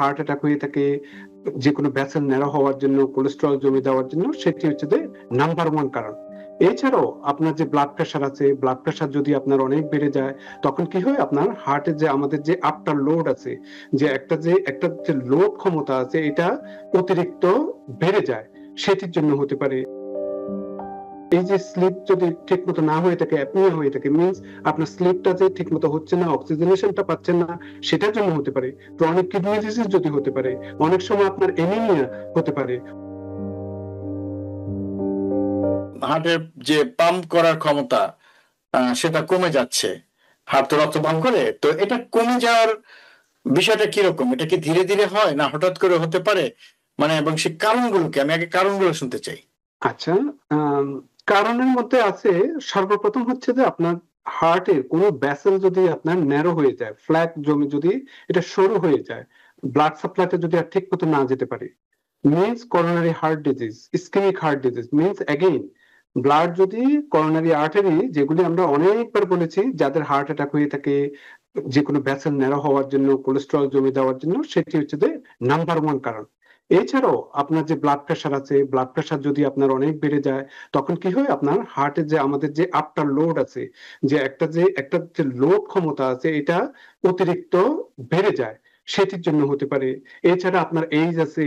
Heart attack হয়ে থাকে, যে কোনো ভেসেল ন্যারো হওয়ার জন্য, কোলেস্টেরল জমে যাওয়ার জন্য, সেটি হচ্ছে যে নাম্বার ওয়ান কারণ। এছাড়াও আপনার যে ব্লাড প্রেশার আছে, ব্লাড প্রেশার যদি আপনার অনেক বেড়ে যায়, তখন কি হয়, আপনার হার্টে যে আমাদের যে আফটার লোড আছে, যে একটা যে লোড ক্ষমতা আছে, এটা অতিরিক্ত বেড়ে যায়, সেটির জন্য হতে পারে। এই যে স্লিপ যদি ঠিক মতো না হয়ে থাকে, অ্যাপনিয়া হয়ে থাকে, মিন্স আপনার স্লিপটা যে ঠিক মতো হচ্ছে না, অক্সিজেনেশনটা পাচ্ছেন না, সেটার জন্য হতে পারে। ক্রনিক কিডনি ডিজিজ যদি হতে পারে, অনেক সময় আপনার এনিমিয়া হতে পারে। হার্টের যে পাম্প করার ক্ষমতা সেটা কমে যাচ্ছে, হার্ট তো রক্ত পাম্প করে, তো এটা কমে যাওয়ার বিষয়টা কিরকম? এটা কি ধীরে ধীরে হয় না হঠাৎ করে হতে পারে? মানে এবং সে কারণগুলোকে আমি আগে কারণগুলো শুনতে চাই। আচ্ছা, কারণের মধ্যে আছে, সর্বপ্রথম হচ্ছে যে আপনার হার্টের কোনো ভেসেল যদি আপনার ন্যারো হয়ে যায়, ফ্ল্যাট জমে যদি এটা সরু হয়ে যায়, ব্লাড সাপ্লাইটা যদি আর ঠিক মতো না যেতে পারে, means coronary heart disease, ischemic heart disease, means again blood যদি করোনারি আর্টারি, যেগুলি আমরা অনেকবার বলেছি, যাদের হার্ট অ্যাটাক হয়ে থাকে, যে কোনো ভেসেল ন্যারো হওয়ার জন্য, কোলেস্টেরল জমে যাওয়ার জন্য, সেটি হচ্ছে যে নাম্বার ওয়ান কারণ। এছাড়াও আপনার যে ব্লাড প্রেশার আছে, ব্লাড প্রেশার যদি আপনার অনেক বেড়ে যায়, তখন কি হয়, আপনার হার্টের যে আমাদের যে আফটার লোড আছে, যে একটা যে লোড ক্ষমতা আছে, এটা অতিরিক্ত বেড়ে যায়, সেটির জন্য হতে পারে। এছাড়া আপনার এইজ আছে,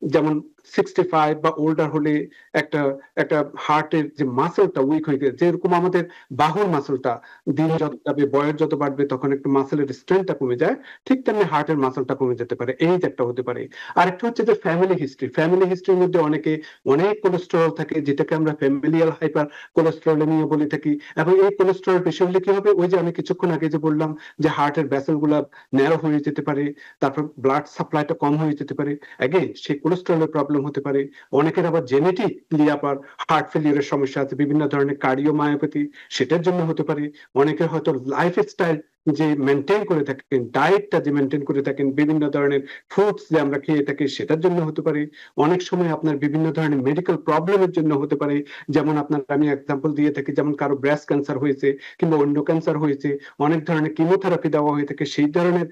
যেমন 65 বা ওল্ডার হলে একটা একটা হার্টের যে মাসেলটা উইক হয়ে গেছে, যেরকম আমাদের বাহুর মাসেলটা দিন যত যাবে, বয়স যত বাড়বে, তখন একটু মাসেলের স্ট্রেংথটা কমে যায়, ঠিক তেমনি হার্টের মাসেলটা কমে যেতে পারে, এই যে একটা হতে পারে। আরেকটা হচ্ছে যে ফ্যামিলি হিস্ট্রির মধ্যে অনেক কোলেস্টেরল থাকে, যেটাকে আমরা ফ্যামিলিয়াল হাইপার কোলেস্টেরোলেমিয়া বলে থাকি। এবং এই কোলেস্টেরল বেশি হলে কি হবে, ওই যে আমি কিছুক্ষণ আগে যে বললাম, যে হার্টের ভেসেল গুলা ন্যারো হয়ে যেতে পারে, তারপর ব্লাড সাপ্লাইটা কম হয়ে যেতে পারে, অ্যাগেন সেই কোলেস্টেরলের প্রবলেম হতে পারে। অনেকের আবার জেনেটিকলি আবার হার্ট ফেলিয়ারের সমস্যা আছে, বিভিন্ন ধরনের কার্ডিওমায়োপ্যাথি, সেটার জন্য হতে পারে। অনেকের হয়তো লাইফস্টাইল যে মেনটেন করে থাকেন, ডায়েটটা যে মেনটেন করে থাকেন, বিভিন্ন ধরনের ফ্রুটস যে আমরা খেয়ে থাকি, সেটার জন্য হতে পারে। অনেক সময় আপনার বিভিন্ন ধরনের মেডিকেল প্রবলেমের জন্য হতে পারে, যেমন আপনার আমি এক্সাম্পল দিয়ে থাকি, যেমন কারো ব্রেস্ট ক্যান্সার হয়েছে, কিংবা অন্য ক্যান্সার হয়েছে, অনেক ধরনের কিমোথেরাপি দেওয়া হয়ে থাকে, সেই ধরনের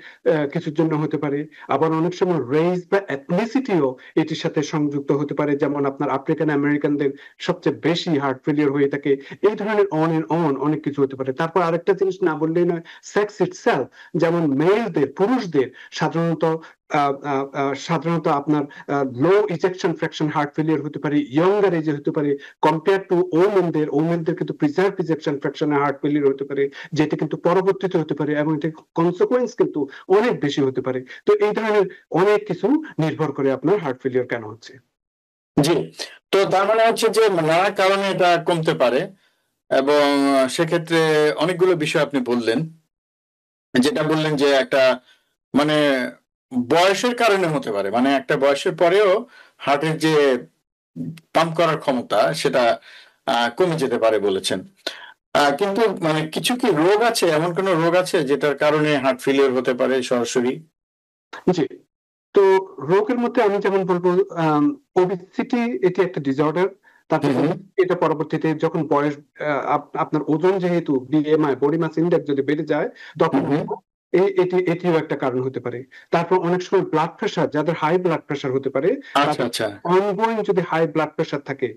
কিছুর জন্য হতে পারে। আবার অনেক সময় রেস বা এথনিসিটিও এটির সাথে সংযুক্ত হতে পারে, যেমন আপনার আফ্রিকান আমেরিকানদের সবচেয়ে বেশি হার্ট ফেলিয়ার হয়ে থাকে। এই ধরনের অন এন্ড অন অনেক কিছু হতে পারে। তারপর আরেকটা জিনিস না বললেই নয়, সেক্স ইটসেলফ, যেমন পুরুষদের সাধারণত আপনার লো ইজেকশন ফ্র্যাকশন হার্ট ফেলিয়ার হতে পারে, ইয়ঙ্গার এজে হতে পারে, কম্পেয়ার টু ওমেনদের কিন্তু প্রিজার্ভ ইজেকশন ফ্র্যাকশনে হার্ট ফেলিয়ার হতে পারে, যেটা কিন্তু পরবর্তীতে হতে পারে, এবং এটা কনসিকুয়েন্স কিন্তু অনেক বেশি হতে পারে। তো এই ধরনের অনেক কিছু নির্ভর করে আপনার হার্ট ফেলিয়ার কেন হচ্ছে। জি, তো তার মানে হচ্ছে যে নানা কারণে এটা কমতে পারে, এবং সেক্ষেত্রে অনেকগুলো বিষয় আপনি বললেন, যেটা বললেন যে একটা মানে বয়সের কারণে হতে পারে, মানে একটা বয়সের পরেও হার্টের যে পাম্প করার ক্ষমতা সেটা কমে যেতে পারে বলেছেন। কিন্তু মানে কিছু কি রোগ আছে, এমন কোন রোগ আছে যেটার কারণে হার্ট ফেলিয়ার হতে পারে সরাসরি? জি, তো রোগের মধ্যে আমি যেমন বলবো, ওবেসিটি এটি একটা ডিসঅর্ডার। তারপর এটা পরবর্তীতে যখন বয়স, আপনার ওজন যেহেতু বিএমআই, বডি মাস ইন্ডেক্স যদি বেড়ে যায়, তখন এটিও একটা কারণ হতে পারে। তারপর অনেক সময় ব্লাড প্রেশার, যাদের হাই ব্লাড প্রেশার হতে পারে, আচ্ছা আচ্ছা, অনগোয়িং যদি হাই ব্লাড প্রেশার থাকে,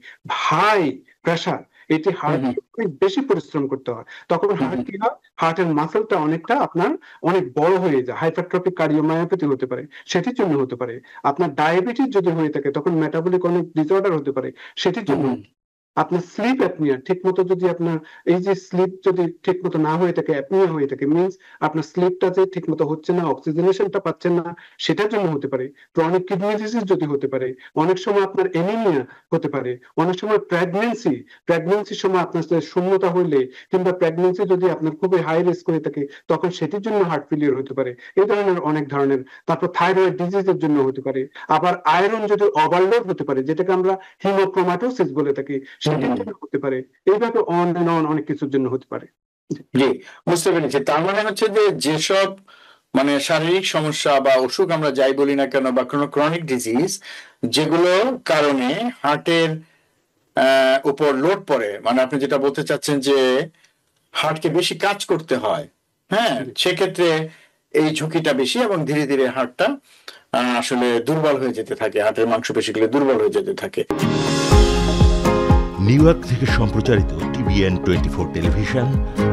হাই প্রেশার, এটি হার্ট অনেক বেশি পরিশ্রম করতে হয়, তখন হার্ট কি হয়, হার্টের মাসেলটা অনেকটা আপনার অনেক বড় হয়ে যায়, হাইপারট্রফিক কার্ডিওমায়োপ্যাথি হতে পারে, সেটির জন্য হতে পারে। আপনার ডায়াবেটিস যদি হয়ে থাকে, তখন মেটাবলিক অনেক ডিসঅর্ডার হতে পারে, সেটির জন্য। আপনার স্লিপ অ্যাপনিয়া ঠিক মতো যদি আপনার, এই যে স্লিপ যদি ঠিক মতো না হয়ে থাকে, অ্যাপনিয়া হয়ে থাকে, মিন্স আপনার স্লিপটা যে ঠিক মতো হচ্ছে না, অক্সিজেনেশনটা পাচ্ছেন না, সেটার জন্য হতে পারে। ক্রনিক কিডনি ডিজিজ যদি হতে পারে, অনেক সময় আপনার এনিমিয়া হতে পারে, অনেক সময় প্রেগন্যান্সির সময় আপনার শূন্যতা হইলে, কিংবা প্রেগন্যান্সি যদি আপনার খুবই হাই রিস্ক হয়ে থাকে, তখন সেটির জন্য হার্ট ফেলিয়ার হতে পারে। এই ধরনের অনেক ধরনের। তারপর থাইরয়েড ডিজিজের জন্য হতে পারে। আবার আয়রন যদি ওভারলোড হতে পারে, যেটাকে আমরা হিমোক্রোমাটোসিস বলে থাকি, সেটির জন্য হতে পারে। এইভাবে অন এন্ড অন অনেক কিছুর জন্য হতে পারে। জি, বুঝতে পেরেছি। তার মানে হচ্ছে যে যেসব মানে শারীরিক সমস্যা বা অসুখ আমরা যাই বলি না কেন, বা কোনো ক্রনিক ডিজিজ, যেগুলো কারণে হার্টের উপর লোড পড়ে, মানে আপনি যেটা বলতে চাচ্ছেন যে হার্টকে বেশি কাজ করতে হয়, হ্যাঁ, সেক্ষেত্রে এই ঝুঁকিটা বেশি এবং ধীরে ধীরে হার্টটা আসলে দুর্বল হয়ে যেতে থাকে, হার্টের মাংসপেশিগুলো দুর্বল হয়ে যেতে থাকে। নিউ ইয়র্ক থেকে সম্প্রচারিত TVN 24 টেলিভিশন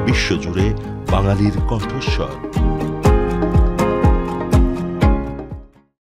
বিশ্বজুড়ে বাঙালির কণ্ঠস্বর।